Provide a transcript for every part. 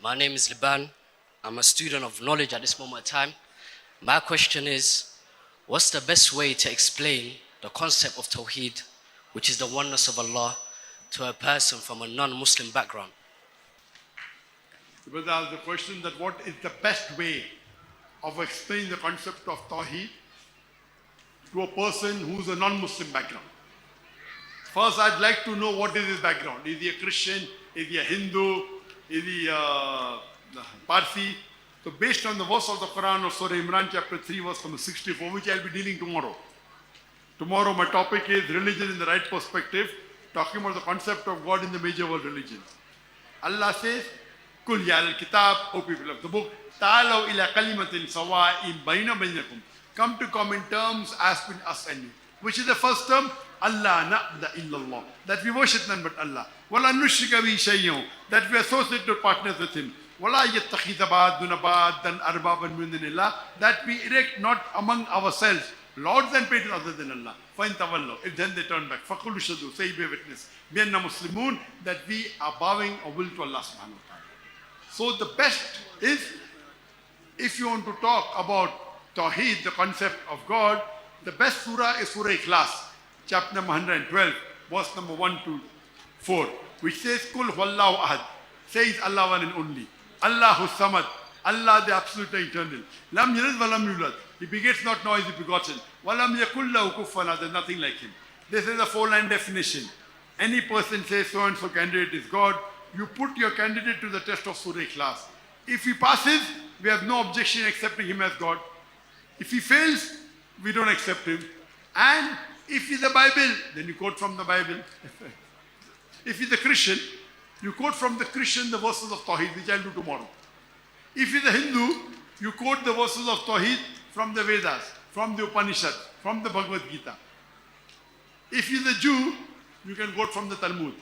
My name is Liban. I'm a student of knowledge at this moment in time. My question is, what's the best way to explain the concept of Tauheed, which is the oneness of Allah, to a person from a non-Muslim background? The brother asked the question that what is the best way of explaining the concept of Tauheed to a person who's a non-Muslim background. First, I'd like to know what is his background. Is he a Christian? Is he a Hindu? Is he a Parsi? So based on the verse of the Quran of Surah Imran chapter 3 verse number 64, which I'll be dealing tomorrow. Tomorrow my topic is religion in the right perspective, talking about the concept of God in the major world religions. Allah says, Kul ya al-kitab, O people of the book, ta'alaw ila kalimatin sawa'in bayna baynakum. Come to common terms as between us and you. Which is the first term? Allah na'budu illallah. That we worship none but Allah. Wala nushrika bihi shay'un. That we associate no partners with Him. Wala yattakhidha ba'duna ba'dan arbaban min dunillah. That we erect not among ourselves lords and patrons other than Allah. Fa in tawallaw. If then they turn back. Faqulu shadu. Say bear witness. Bi anna muslimun. That we are bowing our will to Allah subhanahu wa ta'ala. So the best is, if you want to talk about Tauheed, the concept of God, the best surah is Surah Ikhlas, chapter number 112, verse number 1 to 4, which says, Kul huwallahu ahad, says Allah one and only. Allahu samad, Allah the absolute and eternal. Lam yalid wa lam yulad, He begets not nor is He begotten. Wa lam yakul lahu kufuwan ahad, there's nothing like Him. This is a 4-line definition. Any person says so and so candidate is God, you put your candidate to the test of Surah Ikhlas. If he passes, we have no objection accepting him as God. If he fails, we don't accept him. And if he's the Bible, then you quote from the Bible. If he's a Christian, you quote from the Christian the verses of Tauheed, which I'll do tomorrow. If he's a Hindu, you quote the verses of Tauheed from the Vedas, from the Upanishad, from the Bhagavad Gita. If he's a Jew, you can quote from the Talmud.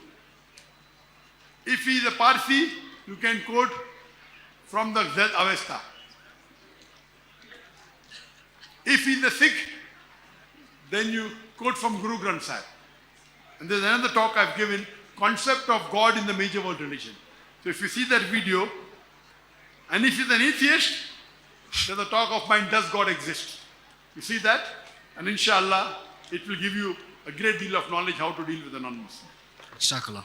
If he is a Parsi, you can quote from the Zed Avesta. If he is a Sikh, then you quote from Guru Granth Sahib. And there's another talk I've given, concept of God in the major world religion. So if you see that video, and if he's an atheist, there's a talk of mine, does God exist? You see that? And inshallah, it will give you a great deal of knowledge how to deal with a non-Muslim. Jazakallah.